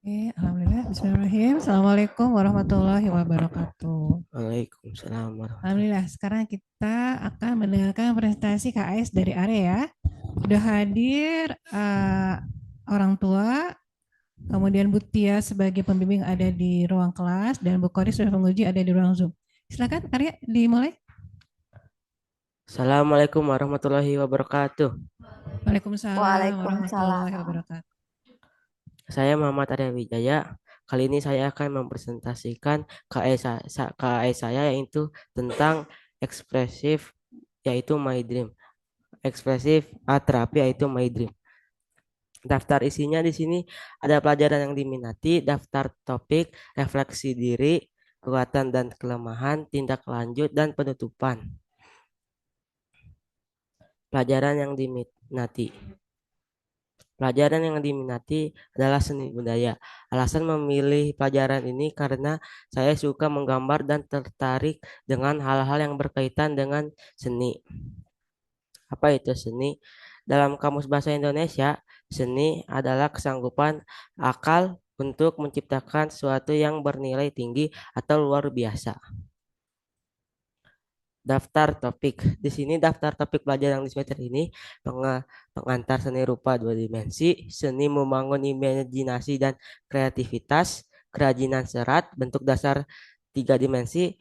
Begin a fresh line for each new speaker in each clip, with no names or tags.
Oke, alhamdulillah. Bismillahirrahmanirrahim. Assalamualaikum warahmatullahi wabarakatuh.
Waalaikumsalam warahmatullahi.
Alhamdulillah, sekarang kita akan mendengarkan presentasi KS dari area. Sudah hadir orang tua, kemudian Bu Tia sebagai pembimbing ada di ruang kelas, dan Bu Kori sebagai penguji ada di ruang Zoom. Silakan, Arya, dimulai.
Assalamualaikum warahmatullahi wabarakatuh.
Waalaikumsalam warahmatullahi
Waalaikumsalam.
wabarakatuh.
Saya Muhammad Arya Wijaya. Kali ini saya akan mempresentasikan KE saya yaitu tentang ekspresif yaitu My Dream. Ekspresif art terapi yaitu My Dream. Daftar isinya di sini ada pelajaran yang diminati, daftar topik, refleksi diri, kekuatan dan kelemahan, tindak lanjut dan penutupan. Pelajaran yang diminati. Pelajaran yang diminati adalah seni budaya. Alasan memilih pelajaran ini karena saya suka menggambar dan tertarik dengan hal-hal yang berkaitan dengan seni. Apa itu seni? Dalam Kamus Bahasa Indonesia, seni adalah kesanggupan akal untuk menciptakan sesuatu yang bernilai tinggi atau luar biasa. Daftar topik. Di sini daftar topik pelajaran di semester ini pengantar seni rupa dua dimensi, seni membangun imajinasi dan kreativitas, kerajinan serat, bentuk dasar tiga dimensi,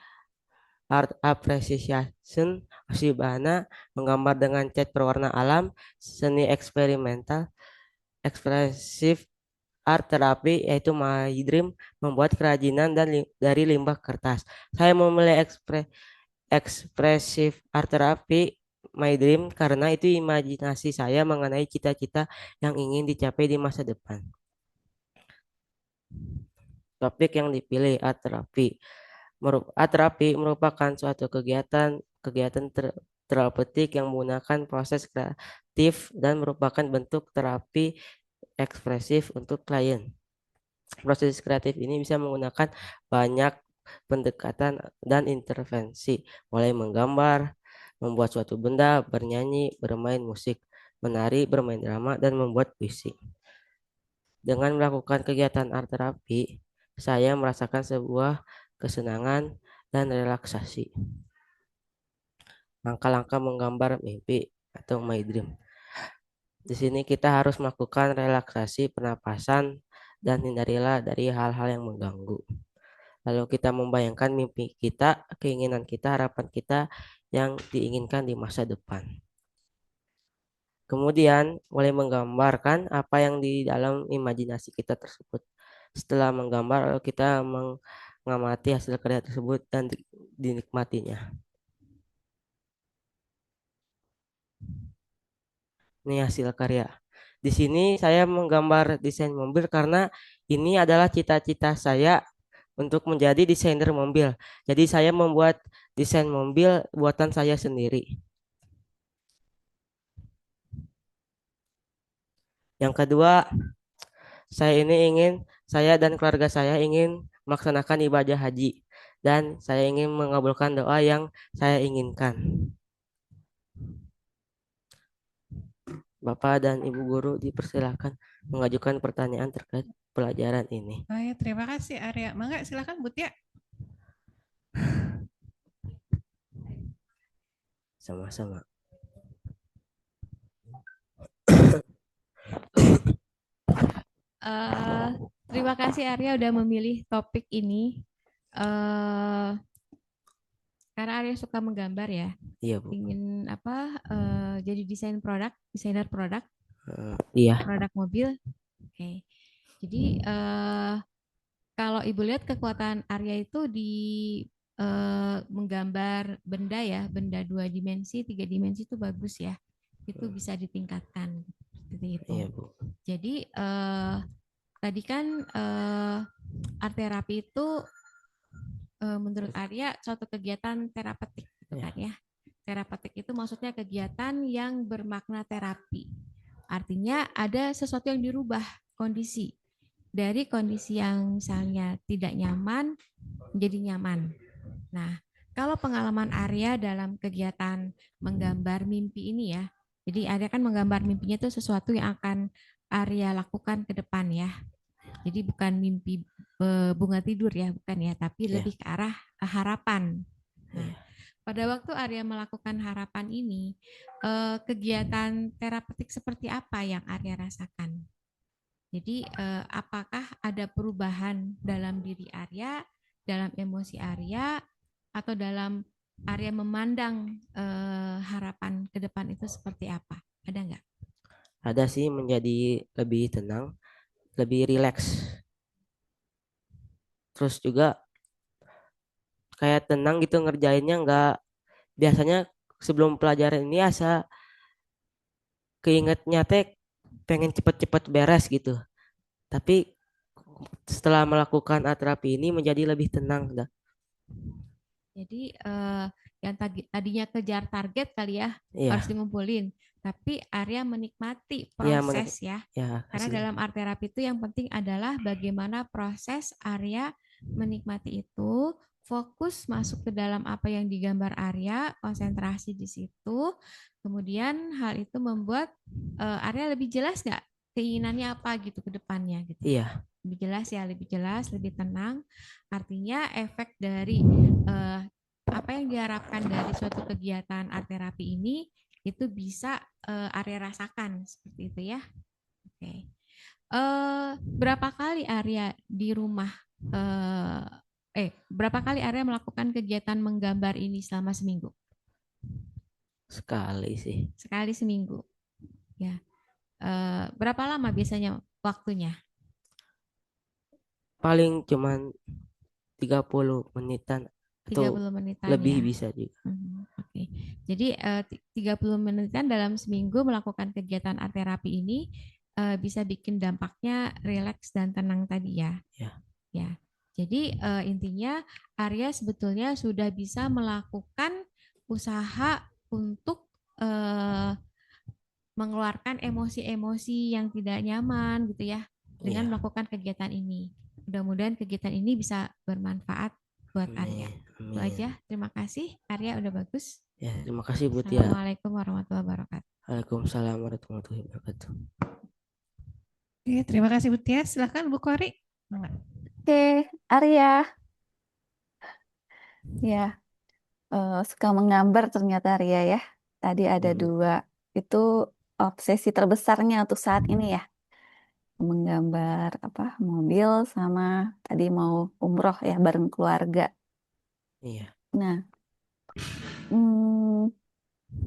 art appreciation, Shibana, menggambar dengan cat berwarna alam, seni eksperimental, ekspresif art terapi yaitu My Dream, membuat kerajinan dari limbah kertas. Saya memilih ekspresif art terapi My Dream karena itu imajinasi saya mengenai cita-cita yang ingin dicapai di masa depan. Topik yang dipilih art terapi. Art terapi merupakan suatu kegiatan terapeutik yang menggunakan proses kreatif dan merupakan bentuk terapi ekspresif untuk klien. Proses kreatif ini bisa menggunakan banyak pendekatan dan intervensi, mulai menggambar, membuat suatu benda, bernyanyi, bermain musik, menari, bermain drama, dan membuat puisi. Dengan melakukan kegiatan art terapi, saya merasakan sebuah kesenangan dan relaksasi. Langkah-langkah menggambar mimpi atau my dream. Di sini kita harus melakukan relaksasi pernapasan dan hindarilah dari hal-hal yang mengganggu. Lalu kita membayangkan mimpi kita, keinginan kita, harapan kita yang diinginkan di masa depan. Kemudian mulai menggambarkan apa yang di dalam imajinasi kita tersebut. Setelah menggambar, lalu kita mengamati hasil karya tersebut dan dinikmatinya. Ini hasil karya. Di sini saya menggambar desain mobil karena ini adalah cita-cita saya untuk menjadi desainer mobil. Jadi saya membuat desain mobil buatan saya sendiri. Yang kedua, saya dan keluarga saya ingin melaksanakan ibadah haji dan saya ingin mengabulkan doa yang saya inginkan. Bapak dan Ibu guru dipersilakan mengajukan pertanyaan terkait pelajaran ini.
Baik, terima kasih Arya. Mangga silakan Bu Tia.
Sama-sama.
Terima kasih Arya udah memilih topik ini. Karena Arya suka menggambar ya.
Iya, Bu.
Ingin apa? Jadi desainer produk,
Iya.
produk mobil. Oke. Jadi kalau Ibu lihat kekuatan Arya itu di menggambar benda ya, benda 2 dimensi, 3 dimensi itu bagus ya. Itu bisa ditingkatkan seperti itu.
Iya, Bu.
Jadi tadi kan art terapi itu menurut Arya suatu kegiatan terapeutik, kan ya. Terapeutik itu maksudnya kegiatan yang bermakna terapi. Artinya ada sesuatu yang dirubah kondisi. Dari kondisi yang misalnya tidak nyaman menjadi nyaman. Nah, kalau pengalaman Arya dalam kegiatan menggambar mimpi ini ya. Jadi Arya kan menggambar mimpinya itu sesuatu yang akan Arya lakukan ke depan ya. Jadi bukan mimpi bunga tidur ya, bukan ya, tapi
Ya,
lebih ke arah harapan. Nah,
iya.
pada waktu Arya melakukan harapan ini, kegiatan terapeutik seperti apa yang Arya rasakan? Jadi, apakah ada perubahan dalam diri Arya, dalam emosi Arya, atau dalam Arya memandang harapan ke depan itu seperti apa? Ada nggak?
Ada sih menjadi lebih tenang, lebih rileks. Terus juga kayak tenang gitu ngerjainnya nggak biasanya sebelum pelajaran ini asa keingetnya teh pengen cepet-cepet beres gitu. Tapi setelah melakukan terapi ini menjadi lebih tenang dah.
Jadi yang tadinya kejar target kali ya harus
Iya,
dikumpulin, tapi Arya menikmati
iya
proses ya.
ya
Karena
hasil.
dalam art terapi itu yang penting adalah bagaimana proses Arya menikmati itu, fokus masuk ke dalam apa yang digambar Arya, konsentrasi di situ. Kemudian hal itu membuat Arya lebih jelas nggak keinginannya apa gitu ke depannya gitu.
Iya,
Lebih jelas ya, lebih jelas, lebih tenang. Artinya efek dari eh, apa yang diharapkan dari suatu kegiatan art terapi ini itu bisa Arya rasakan seperti itu ya. Oke. Berapa kali Arya di rumah berapa kali Arya melakukan kegiatan menggambar ini selama seminggu?
sekali sih.
Sekali seminggu. Ya. Berapa lama biasanya waktunya?
Paling cuman 30 menitan atau
30 menitan
lebih
ya.
bisa juga.
Oke. Jadi 30 menitan dalam seminggu melakukan kegiatan art terapi ini bisa bikin dampaknya rileks dan tenang tadi ya.
Ya.
Ya. Jadi intinya Arya sebetulnya sudah bisa melakukan usaha untuk mengeluarkan emosi-emosi yang tidak nyaman gitu ya dengan
Iya.
melakukan kegiatan ini. Mudah-mudahan kegiatan ini bisa bermanfaat buat Arya.
Amin.
Itu aja.
Amin.
Terima kasih. Arya udah bagus.
Ya, terima kasih Bu Tia.
Assalamualaikum warahmatullahi wabarakatuh.
Waalaikumsalam warahmatullahi wabarakatuh.
Oke, terima kasih Bu Tia. Silakan Bu Kori.
Oke, Arya, ya suka menggambar ternyata Arya ya. Tadi ada
Hmm,
dua, itu obsesi terbesarnya untuk saat ini ya. Menggambar apa mobil sama tadi mau umroh ya bareng keluarga.
iya.
Nah, hmm,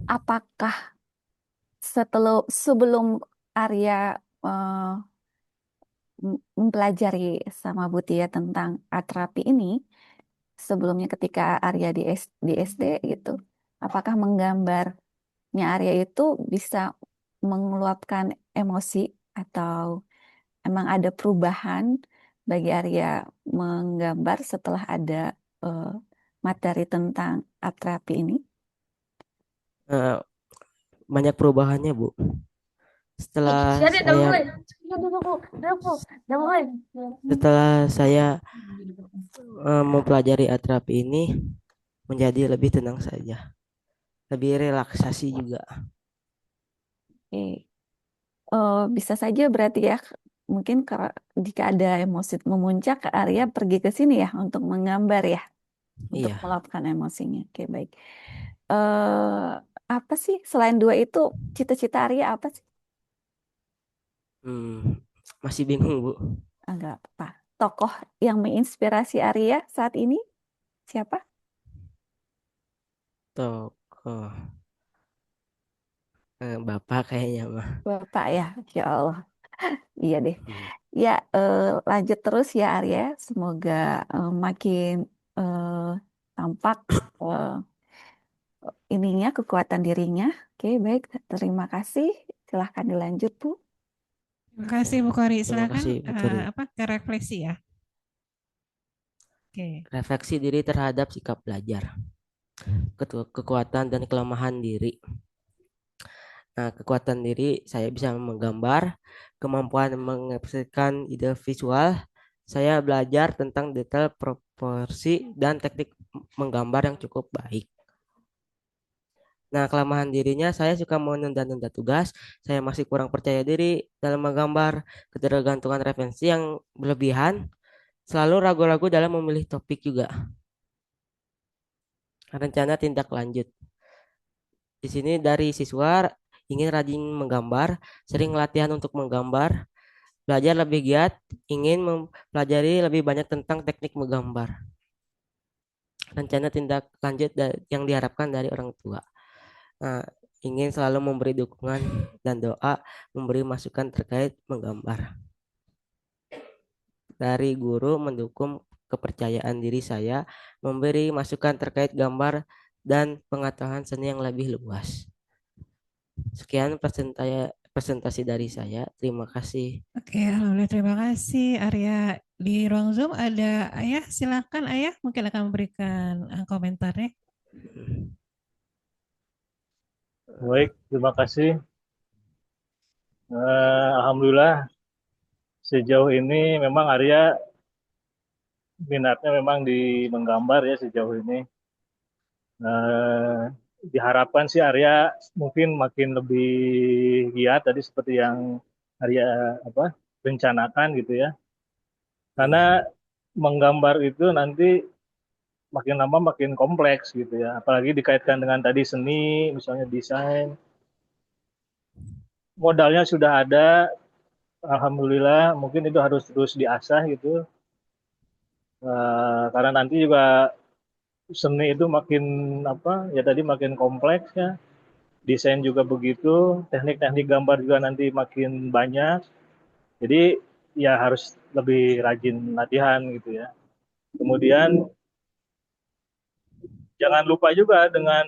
apakah sebelum Arya eh, mempelajari sama Butia tentang art terapi ini, sebelumnya ketika Arya di SD gitu, apakah menggambarnya Arya itu bisa mengeluapkan emosi atau emang ada perubahan bagi Arya menggambar setelah ada eh, materi tentang art terapi ini?
Eh, banyak perubahannya Bu. Setelah
Jadi udah
saya
mulai. Udah mulai.
setelah saya mempelajari atrapi ini menjadi lebih tenang saja, lebih relaksasi juga.
Oke. Bisa saja berarti ya mungkin jika ada emosi memuncak Arya pergi ke sini ya untuk menggambar ya untuk
Iya.
meluapkan emosinya. Oke, baik. eh Apa sih selain dua itu cita-cita Arya apa sih?
Hmm, masih bingung Bu.
Enggak apa. Tokoh yang menginspirasi Arya saat ini siapa?
Tokoh Bapak kayaknya mah.
Bapak ya. Ya Allah. Iya deh.
Hmm.
Ya, lanjut terus ya Arya. Semoga makin eh, tampak eh, ininya kekuatan dirinya. Oke, baik. Terima kasih. Silahkan dilanjut, Bu.
Terima
Ya,
kasih Bu Kori.
terima
Silakan
kasih Bu Turi.
apa ke refleksi ya. Oke.
Refleksi diri terhadap sikap belajar, kekuatan dan kelemahan diri. Nah, kekuatan diri saya bisa menggambar, kemampuan mengekspresikan ide visual. Saya belajar tentang detail proporsi dan teknik menggambar yang cukup baik. Nah, kelemahan dirinya saya suka menunda-nunda tugas, saya masih kurang percaya diri dalam menggambar, ketergantungan referensi yang berlebihan, selalu ragu-ragu dalam memilih topik juga. Rencana tindak lanjut. Di sini dari siswa ingin rajin menggambar, sering latihan untuk menggambar, belajar lebih giat, ingin mempelajari lebih banyak tentang teknik menggambar. Rencana tindak lanjut yang diharapkan dari orang tua. Nah, ingin selalu memberi dukungan dan doa, memberi masukan terkait menggambar. Dari guru mendukung kepercayaan diri saya, memberi masukan terkait gambar dan pengetahuan seni yang lebih luas. Sekian presentasi dari saya. Terima kasih.
Oke, alhamdulillah terima kasih Arya. Di ruang Zoom ada Ayah, silakan Ayah mungkin akan memberikan komentarnya.
Baik, terima kasih. Alhamdulillah sejauh ini memang Arya minatnya memang di menggambar ya sejauh ini. Eh, Diharapkan sih Arya mungkin makin lebih giat tadi seperti yang Arya rencanakan gitu ya. Karena menggambar itu nanti makin lama makin kompleks gitu ya. Apalagi dikaitkan dengan tadi seni, misalnya desain. Modalnya sudah ada, alhamdulillah. Mungkin itu harus terus diasah gitu. Karena nanti juga seni itu makin ya tadi makin kompleks ya, desain juga begitu, teknik-teknik gambar juga nanti makin banyak, jadi ya harus lebih rajin latihan gitu ya. Kemudian jangan lupa juga dengan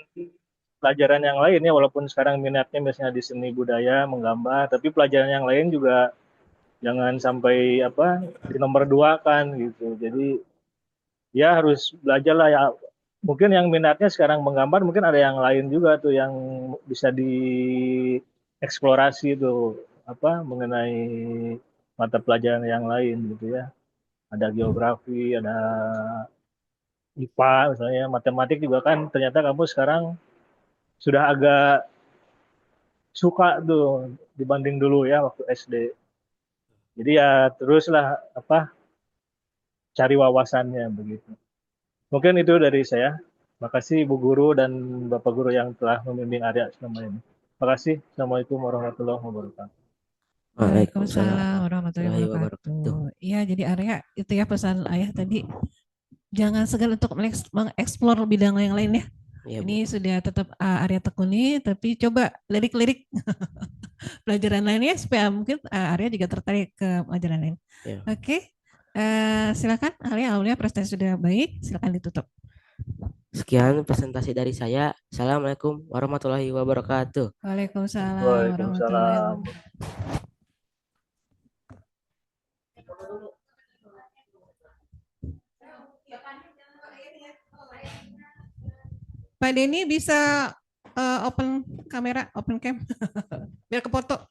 pelajaran yang lain ya, walaupun sekarang minatnya misalnya di seni budaya menggambar, tapi pelajaran yang lain juga jangan sampai di nomor dua kan gitu. Jadi ya harus belajar lah ya. Mungkin yang minatnya sekarang menggambar, mungkin ada yang lain juga tuh yang bisa dieksplorasi tuh mengenai mata pelajaran yang lain gitu ya. Ada geografi, ada IPA misalnya, matematik juga kan ternyata kamu sekarang sudah agak suka tuh dibanding dulu ya waktu SD. Jadi ya teruslah cari wawasannya begitu. Mungkin itu dari saya. Makasih Ibu Guru dan Bapak Guru yang telah membimbing Arya selama ini. Terima kasih. Assalamualaikum warahmatullahi wabarakatuh.
Waalaikumsalam
Waalaikumsalam warahmatullahi
warahmatullahi wabarakatuh.
wabarakatuh. Iya, jadi Arya itu ya pesan Ayah tadi. Jangan segan untuk mengeksplor bidang yang lain ya.
Ya, Bu.
Ini sudah tetap Arya tekuni, tapi coba lirik-lirik pelajaran lainnya supaya mungkin Arya juga tertarik ke pelajaran lain.
Ya.
Oke, silakan Arya. Alhamdulillah prestasi sudah baik, silakan ditutup.
Sekian presentasi dari saya. Assalamualaikum warahmatullahi wabarakatuh.
Waalaikumsalam warahmatullahi
Waalaikumsalam.
wabarakatuh. Pak Denny bisa open kamera, open cam, biar kefoto.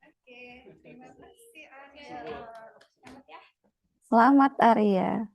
Oke, terima kasih Arya.
Selamat Arya.